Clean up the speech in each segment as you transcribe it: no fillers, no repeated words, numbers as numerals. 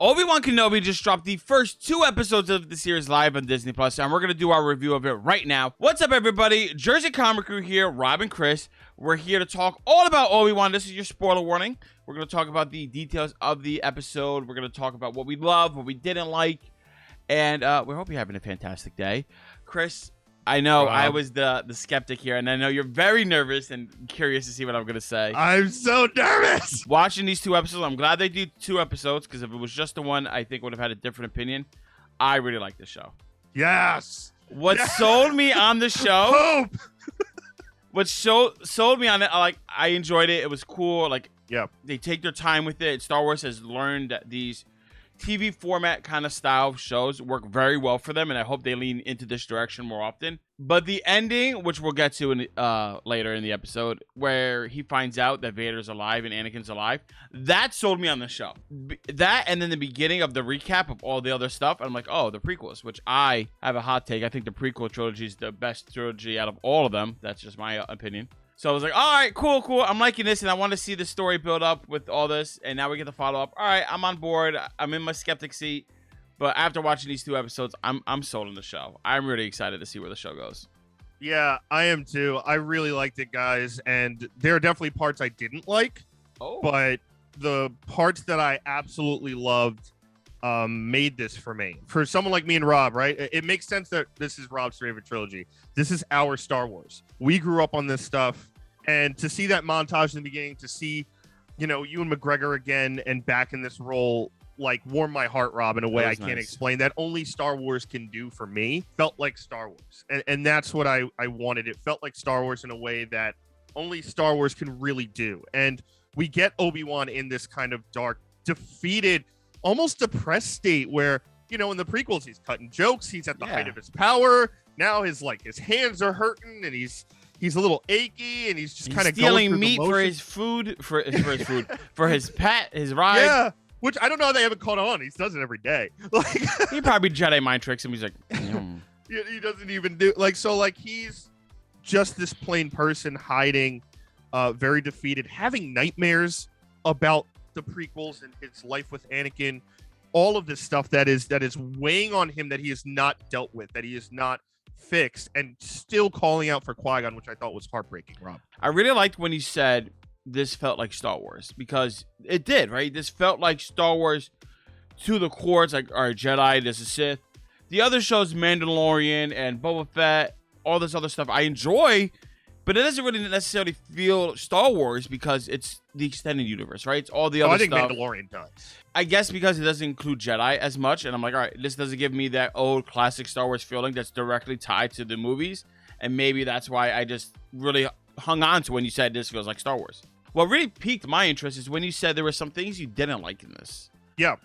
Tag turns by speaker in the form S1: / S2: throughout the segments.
S1: Obi-Wan Kenobi just dropped the first 2 episodes of the series live on Disney Plus, and we're going to do our review of it right now. What's up, everybody? Jersey Comic Crew here, Rob and Chris. We're here to talk all about Obi-Wan. This is your spoiler warning. We're going to talk about the details of the episode. We're going to talk about what we love, what we didn't like, and we hope you're having a fantastic day. Chris, I know I was the skeptic here, and I know you're very nervous and curious to see what I'm going to say.
S2: I'm so nervous.
S1: Watching these 2 episodes, I'm glad they did 2 episodes, because if it was just the one, I think would have had a different opinion. I really like the show.
S2: Yes.
S1: What sold me on the show?
S2: Hope.
S1: What sold me on it? I enjoyed it. It was cool. They take their time with it. Star Wars has learned that these TV format kind of style shows work very well for them, and I hope they lean into this direction more often. But the ending, which we'll get to later in the episode, where he finds out that Vader's alive and Anakin's alive, that sold me on the show. That, and then the beginning of the recap of all the other stuff, I'm like, oh, the prequels, which I have a hot take. I think the prequel trilogy is the best trilogy out of all of them. That's just my opinion. So I was like, all right, cool. I'm liking this, and I want to see the story build up with all this, and now we get the follow-up. All right, I'm on board. I'm in my skeptic seat. But after watching these 2 episodes, I'm sold on the show. I'm really excited to see where the show goes.
S2: Yeah, I am too. I really liked it, guys, and there are definitely parts I didn't like. But the parts that I absolutely loved made this for me. For someone like me and Rob, right? It makes sense that this is Rob's favorite trilogy. This is our Star Wars. We grew up on this stuff, and to see that montage in the beginning, to see, Ewan McGregor again and back in this role, warmed my heart, Rob, in a way I can't explain. That only Star Wars can do for me. Felt like Star Wars, and that's what I wanted. It felt like Star Wars in a way that only Star Wars can really do. And we get Obi-Wan in this kind of dark, defeated, almost depressed state where, in the prequels, he's cutting jokes. He's at the height of his power. Now his hands are hurting, and he's a little achy, and he's just kind of
S1: stealing meat for his food, for his food, for his pet, his ride.
S2: Yeah, which I don't know how they haven't caught on. He does it every day.
S1: He probably Jedi mind tricks him. He's like,
S2: he doesn't even do he's just this plain person hiding, very defeated, having nightmares about the prequels and his life with Anakin, all of this stuff that is weighing on him that he has not dealt with, that he is not fixed, and still calling out for Qui-Gon, which I thought was heartbreaking, Rob.
S1: I really liked when he said this felt like Star Wars, because it did, right? This felt like Star Wars to the core. It's like, all right, Jedi, this is Sith. The other shows, Mandalorian and Boba Fett, all this other stuff I enjoy, but it doesn't really necessarily feel Star Wars because it's the extended universe, right? It's all the other stuff.
S2: I think Mandalorian does.
S1: I guess because it doesn't include Jedi as much, and I'm like, all right, this doesn't give me that old classic Star Wars feeling that's directly tied to the movies, and maybe that's why I just really hung on to when you said this feels like Star Wars. What really piqued my interest is when you said there were some things you didn't like in this.
S2: Yeah.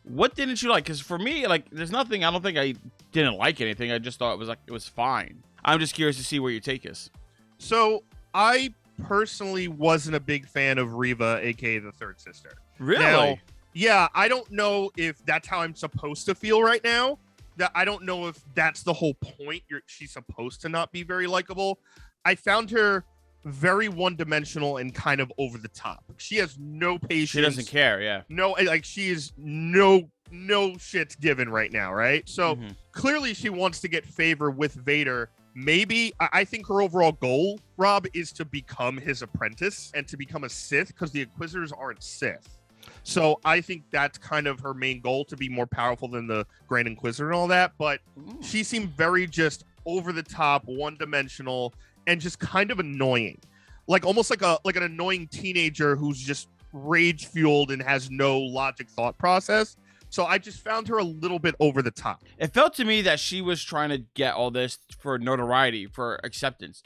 S1: What didn't you like? Because for me, there's nothing. I don't think I didn't like anything. I just thought it was fine. I'm just curious to see where your take is.
S2: So I personally wasn't a big fan of Reva, aka the third sister.
S1: Really?
S2: Now, yeah, I don't know if that's how I'm supposed to feel right now. That I don't know if that's the whole point. She's supposed to not be very likable. I found her very one-dimensional and kind of over the top. She has no patience.
S1: She doesn't care. Yeah.
S2: No, she is no shit's given right now, right? So clearly she wants to get favor with Vader. Maybe I think her overall goal, Rob, is to become his apprentice and to become a Sith, because the Inquisitors aren't Sith. So I think that's kind of her main goal, to be more powerful than the Grand Inquisitor and all that. But she seemed very just over the top, one-dimensional, and just kind of annoying, almost like an annoying teenager who's just rage fueled and has no logic thought process. So I just found her a little bit over the top.
S1: It felt to me that she was trying to get all this for notoriety, for acceptance.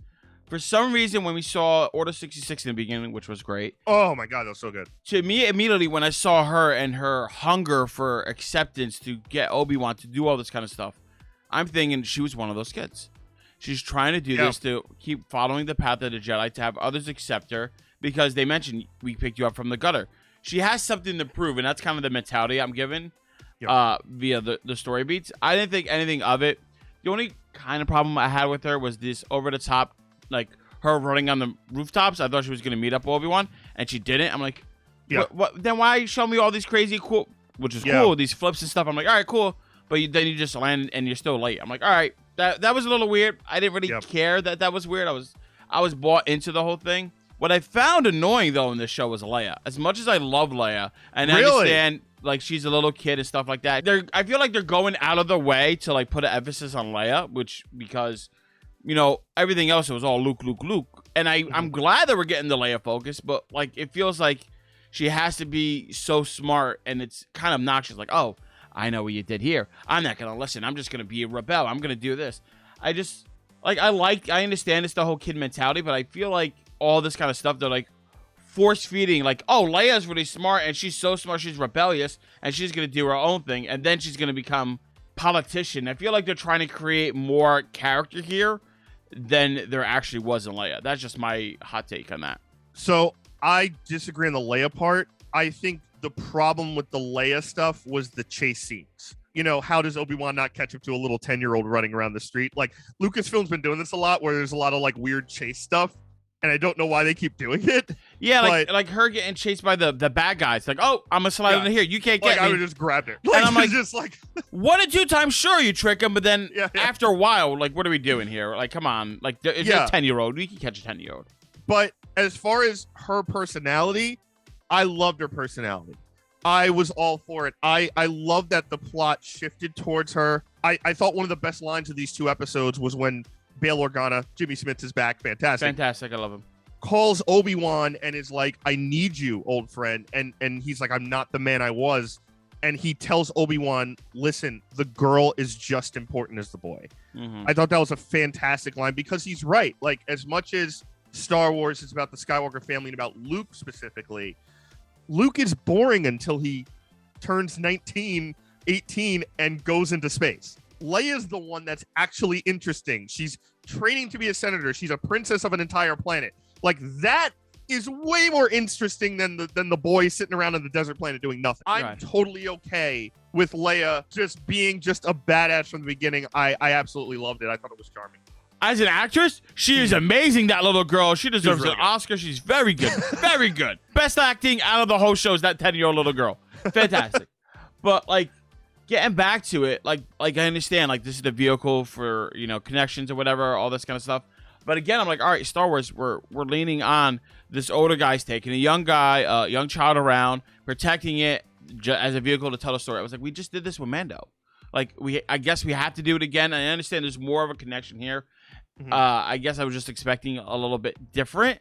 S1: For some reason, when we saw Order 66 in the beginning, which was great.
S2: Oh my God, that was so good.
S1: To me, immediately when I saw her and her hunger for acceptance to get Obi-Wan to do all this kind of stuff, I'm thinking she was one of those kids. She's trying to do this to keep following the path of the Jedi, to have others accept her, because they mentioned we picked you up from the gutter. She has something to prove, and that's kind of the mentality I'm given via the story beats. I didn't think anything of it. The only kind of problem I had with her was this over-the-top, her running on the rooftops. I thought she was going to meet up Obi-Wan, and she didn't. I'm like, what? Then why show me all these crazy, cool, which is cool. These flips and stuff. I'm like, all right, cool. But then you just land and you're still late. I'm like, all right, that was a little weird. I didn't really care that was weird. I was bought into the whole thing. What I found annoying though in this show was Leia. As much as I love Leia, and I understand like she's a little kid and stuff like that. I feel like they're going out of their way to like put an emphasis on Leia, because everything else it was all Luke. And I'm glad that we're getting the Leia focus, but like it feels like she has to be so smart, and it's kind of obnoxious. Like, oh, I know what you did here. I'm not gonna listen. I'm just gonna be a rebel. I'm gonna do this. I understand it's the whole kid mentality, but I feel like all this kind of stuff, they're like force feeding, like, oh, Leia's really smart and she's so smart, she's rebellious and she's gonna do her own thing, and then she's gonna become politician. I feel like they're trying to create more character here than there actually was in Leia. That's just my hot take on that.
S2: So I disagree on the Leia part. I think the problem with the Leia stuff was the chase scenes. How does Obi-Wan not catch up to a little 10-year-old running around the street? Like, Lucasfilm's been doing this a lot, where there's a lot of like weird chase stuff, and I don't know why they keep doing it.
S1: Yeah, like her getting chased by the bad guys. Like, oh, I'm gonna slide in here. You can't get me.
S2: I would just grabbed it.
S1: And I'm like,
S2: just like
S1: 1 or 2 times, sure, you trick him, but then after a while, like, what are we doing here? Like, come on. Like, if you're a 10-year-old, we can catch a 10-year-old.
S2: But as far as her personality, I loved her personality. I was all for it. I love that the plot shifted towards her. I thought one of the best lines of these 2 episodes was when Bail Organa, Jimmy Smits is back. Fantastic.
S1: I love him.
S2: Calls Obi-Wan and is like, I need you, old friend. And he's like, I'm not the man I was. And he tells Obi-Wan, listen, the girl is just important as the boy. Mm-hmm. I thought that was a fantastic line, because he's right. Like, as much as Star Wars is about the Skywalker family and about Luke specifically, Luke is boring until he turns 19, 18, and goes into space. Leia's the one that's actually interesting. She's training to be a senator. She's a princess of an entire planet. Like, that is way more interesting than the boy sitting around on the desert planet doing nothing. I'm totally okay with Leia just being just a badass from the beginning. I absolutely loved it. I thought it was charming.
S1: As an actress, she is amazing, that little girl. She deserves an Oscar. She's very good. Very good. Best acting out of the whole show is that 10-year-old little girl. Fantastic. But, like, getting back to it, like I understand, like, this is the vehicle for, connections or whatever, all this kind of stuff. But again, I'm like, all right, Star Wars, we're leaning on this older guy's taking a young guy, young child around, protecting it as a vehicle to tell a story. I was like, we just did this with Mando. Like, I guess we have to do it again. I understand there's more of a connection here. Mm-hmm. I guess I was just expecting a little bit different.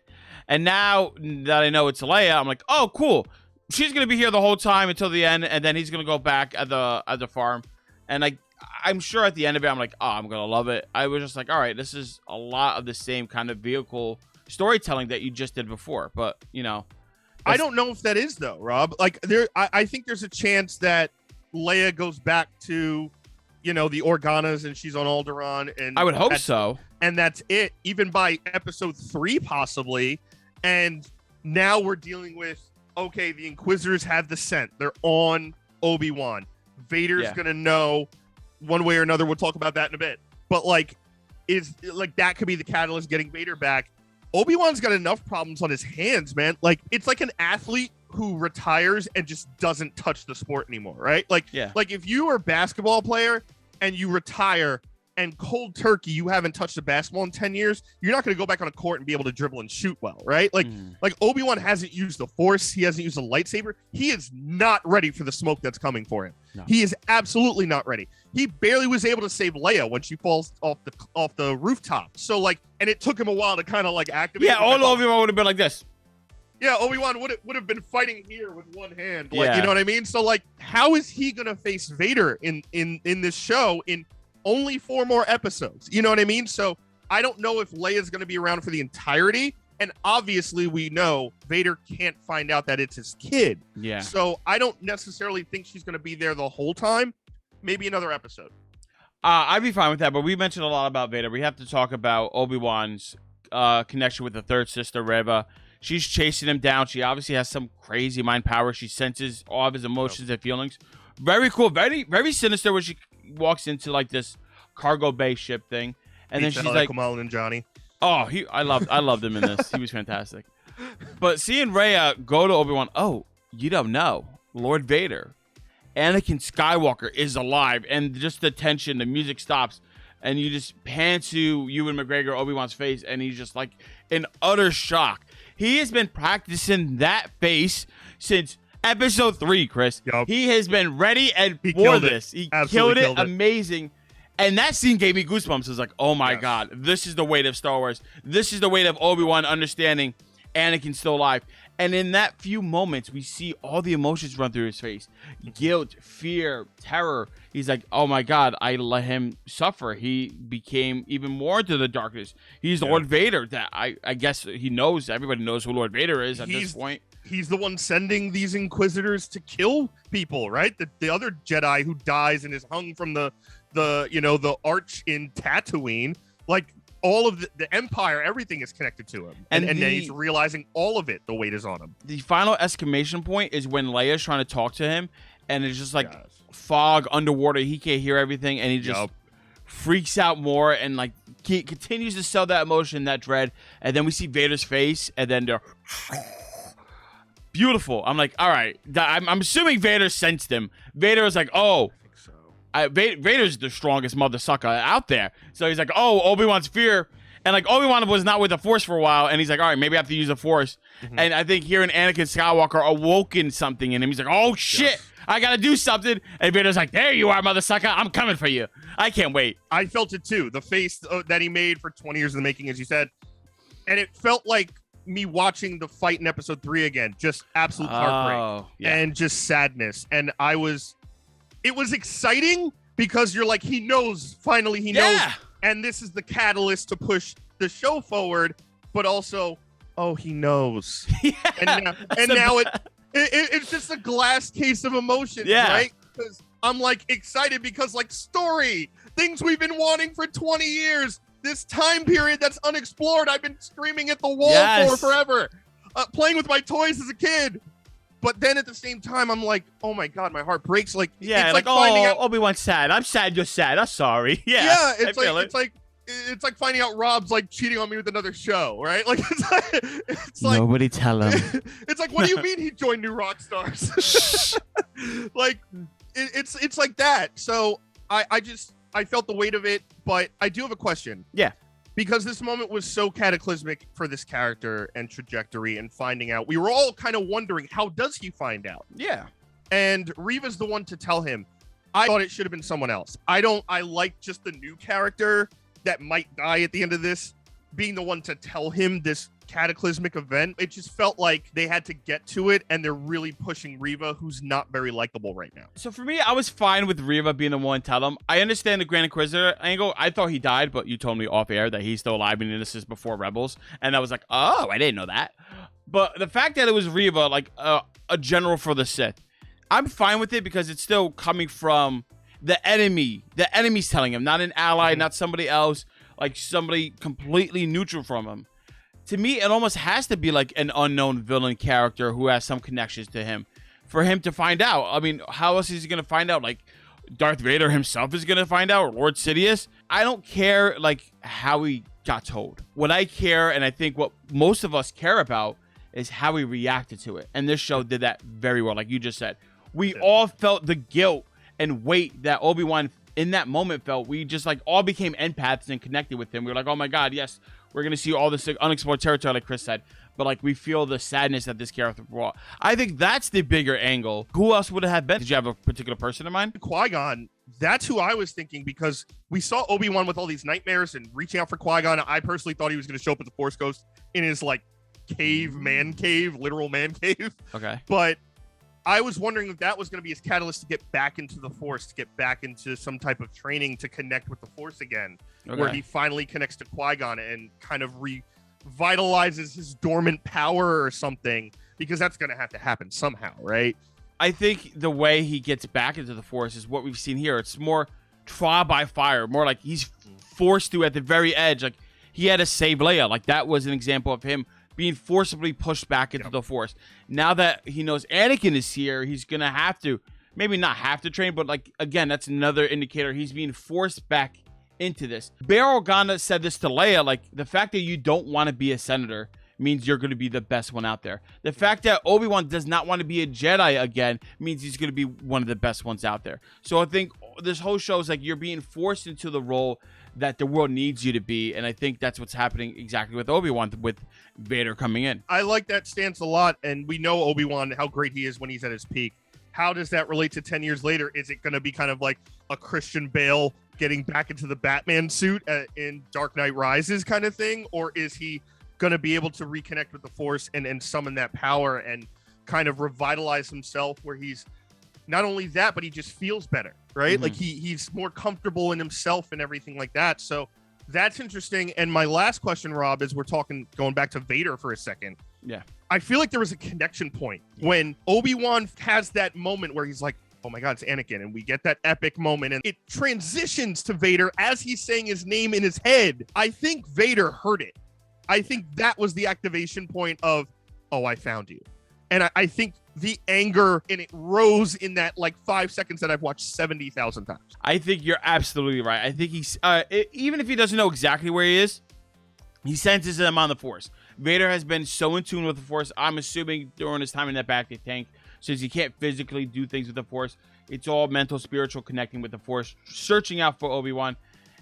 S1: And now that I know it's Leia, I'm like, oh, cool. She's going to be here the whole time until the end, and then he's going to go back at the farm. And I'm sure at the end of it, I'm like, oh, I'm going to love it. I was just like, all right, this is a lot of the same kind of vehicle storytelling that you just did before. But,
S2: I don't know if that is, though, Rob. Like, I think there's a chance that Leia goes back to, the Organas, and she's on Alderaan. And
S1: I would hope so.
S2: And that's it, even by episode 3, possibly. And now we're dealing with, okay, the Inquisitors have the scent. They're on Obi-Wan. Vader's going to know one way or another. We'll talk about that in a bit. But, that could be the catalyst getting Vader back. Obi-Wan's got enough problems on his hands, man. Like, it's like an athlete who retires and just doesn't touch the sport anymore, right? Like if you are a basketball player and you retire and cold turkey, you haven't touched a basketball in 10 years, you're not going to go back on a court and be able to dribble and shoot well, right? Like Obi-Wan hasn't used the Force. He hasn't used a lightsaber. He is not ready for the smoke that's coming for him. No. He is absolutely not ready. He barely was able to save Leia when she falls off the rooftop. So, and it took him a while to kind of activate.
S1: Yeah, all Obi-Wan would have been like this.
S2: Yeah, Obi-Wan would have been fighting here with one hand. You know what I mean? So, how is he going to face Vader in this show in only 4 more episodes? You know what I mean? So, I don't know if Leia's going to be around for the entirety. And obviously, we know Vader can't find out that it's his kid.
S1: Yeah.
S2: So, I don't necessarily think she's going to be there the whole time. Maybe another episode.
S1: I'd be fine with that, but we mentioned a lot about Vader. We have to talk about Obi-Wan's connection with the third sister, Reva. She's chasing him down. She obviously has some crazy mind power. She senses all of his emotions and feelings. Very cool. Very, very sinister when she walks into this cargo bay ship thing. And then she's like,
S2: Kamal and Johnny.
S1: Oh, I loved him in this. He was fantastic. But seeing Rhea go to Obi-Wan, oh, you don't know, Lord Vader. Anakin Skywalker is alive, and just the tension, the music stops, and you just pan to Ewan McGregor, Obi-Wan's face, and he's just like in utter shock. He has been practicing that face since episode 3, Chris.
S2: Yep.
S1: He has been ready and for this. He killed it. Amazing. And that scene gave me goosebumps. It was like, oh my God, this is the weight of Star Wars. This is the weight of Obi-Wan understanding Anakin's still alive. And in that few moments, we see all the emotions run through his face. Guilt, fear, terror. He's like, oh my God, I let him suffer. He became even more into the darkness. He's Lord Vader. That I guess he knows, everybody knows who Lord Vader is at this point.
S2: He's the one sending these Inquisitors to kill people, right? The other Jedi who dies and is hung from the arch in Tatooine. Like, all of the Empire, everything is connected to him. And he's realizing all of it, the weight is on him.
S1: The final exclamation point is when Leia's trying to talk to him, and it's just like fog underwater. He can't hear everything, and he just freaks out more, and like he continues to sell that emotion, that dread. And then we see Vader's face, and then they're beautiful. I'm like, all right. I'm assuming Vader sensed him. Vader was like, oh. Vader's the strongest mother sucker out there. So he's like, oh, Obi-Wan's fear. And like Obi-Wan was not with the Force for a while. And he's like, all right, maybe I have to use the Force. And I think hearing Anakin Skywalker awoken something in him. He's like, oh, shit, I got to do something. And Vader's like, there you are, mother sucker. I'm coming for you. I can't wait.
S2: I felt it too. The face that he made for 20 years in the making, as you said. And it felt like me watching the fight in episode 3 again. Just absolute heartbreak and just sadness. And it was exciting because you're like, he knows, finally he knows. And this is the catalyst to push the show forward, but also, oh, he knows. And now it's just a glass case of emotions, right? Because I'm like excited because like story, things we've been wanting for 20 years, this time period that's unexplored. I've been screaming at the wall for forever, playing with my toys as a kid. But then at the same time, I'm like, oh my God, my heart breaks. Like, it's like finding out
S1: Obi-Wan's sad. I'm sad. You're sad. I'm sorry.
S2: It's like finding out Rob's like cheating on me with another show, right? Like, it's like
S1: nobody tell him.
S2: It's like, what do you mean he joined New Rockstars? Like, it's like that. So I felt the weight of it, but I do have a question.
S1: Yeah.
S2: Because this moment was so cataclysmic for this character and trajectory and finding out. We were all kind of wondering, how does he find out?
S1: Yeah.
S2: And Reva's the one to tell him. I thought it should have been someone else. I like just the new character that might die at the end of this being the one to tell him this cataclysmic event. It just felt like they had to get to it, and they're really pushing Reva, who's not very likable right now.
S1: So for me, I was fine with Reva being the one to tell him. I understand the Grand Inquisitor angle. I thought he died, but you told me off air that he's still alive, and this is before Rebels. And I was like, oh, I didn't know that. But the fact that it was Reva, like a general for the Sith, I'm fine with it because it's still coming from the enemy. The enemy's telling him, not an ally, not somebody else, like somebody completely neutral from him. To me, it almost has to be like an unknown villain character who has some connections to him for him to find out. I mean, how else is he going to find out? Like, Darth Vader himself is going to find out, or Lord Sidious? I don't care, like, how he got told. What I care, and I think what most of us care about, is how he reacted to it. And this show did that very well, like you just said. We all felt the guilt and weight that Obi-Wan in that moment felt. We just, like, all became empaths and connected with him. We were like, oh my God, yes, we're going to see all this unexplored territory, like Chris said. But, like, we feel the sadness that this character brought. I think that's the bigger angle. Who else would it have been? Did you have a particular person in mind?
S2: Qui-Gon. That's who I was thinking, because we saw Obi-Wan with all these nightmares and reaching out for Qui-Gon. I personally thought he was going to show up at the Force Ghost in his, like, literal man cave.
S1: Okay.
S2: But I was wondering if that was going to be his catalyst to get back into the Force, to get back into some type of training to connect with the Force again, where he finally connects to Qui-Gon and kind of revitalizes his dormant power or something, because that's going to have to happen somehow, right?
S1: I think the way he gets back into the Force is what we've seen here. It's more trial by fire, more like he's forced to at the very edge. Like, he had to save Leia. Like, that was an example of him being forcibly pushed back into the Force. Now that he knows Anakin is here, he's going to have to, maybe not have to train, but, like, again, that's another indicator he's being forced back into this. Bail Organa said this to Leia, like, the fact that you don't want to be a senator means you're going to be the best one out there. The fact that Obi-Wan does not want to be a Jedi again means he's going to be one of the best ones out there. So I think this whole show is like you're being forced into the role that the world needs you to be, and I think that's what's happening exactly with Obi-Wan, with Vader coming in.
S2: I like that stance a lot, and we know Obi-Wan, how great he is when he's at his peak. How does that relate to 10 years later? Is it going to be kind of like a Christian Bale getting back into the Batman suit in Dark Knight Rises kind of thing? Or is he going to be able to reconnect with the Force and summon that power and kind of revitalize himself, where he's not only that, but he just feels better, right? Like he's more comfortable in himself and everything like that. So that's interesting. And my last question, Rob, is going back to Vader for a second.
S1: Yeah.
S2: I feel like there was a connection point when Obi-Wan has that moment where he's like, oh my God, it's Anakin. And we get that epic moment and it transitions to Vader as he's saying his name in his head. I think Vader heard it. I think that was the activation point of, oh, I found you. And I think the anger in it rose in that like 5 seconds that I've watched 70,000 times.
S1: I think you're absolutely right. I think he's, even if he doesn't know exactly where he is, he senses him on the Force. Vader has been so in tune with the Force. I'm assuming during his time in that bacta tank, since he can't physically do things with the Force, it's all mental, spiritual, connecting with the Force, searching out for Obi-Wan.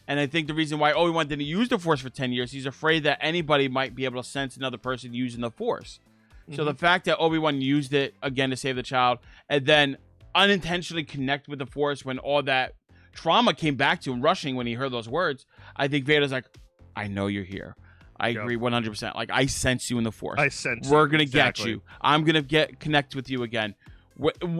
S1: And I think the reason why Obi-Wan didn't use the Force for 10 years, he's afraid that anybody might be able to sense another person using the Force. So the fact that Obi-Wan used it again to save the child and then unintentionally connect with the Force when all that trauma came back to him rushing when he heard those words, I think Vader's like, I know you're here. I agree 100%. Like, I sense you in the Force.
S2: I sense
S1: We're going to get you. I'm going to connect with you again.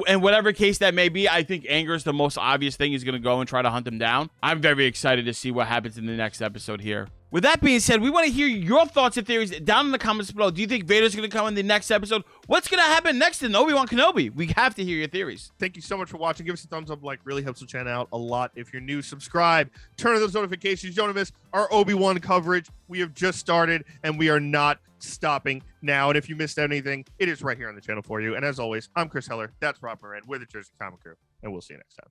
S1: And whatever case that may be, I think anger is the most obvious thing. He's going to go and try to hunt him down. I'm very excited to see what happens in the next episode here. With that being said, we want to hear your thoughts and theories down in the comments below. Do you think Vader's going to come in the next episode? What's going to happen next in Obi-Wan Kenobi? We have to hear your theories.
S2: Thank you so much for watching. Give us a thumbs up. Like, really helps the channel out a lot. If you're new, subscribe. Turn on those notifications. Don't miss our Obi-Wan coverage. We have just started, and we are not stopping now. And if you missed anything, it is right here on the channel for you. And as always, I'm Chris Heller. That's Rob Moran. We're the Jersey Comic Crew, and we'll see you next time.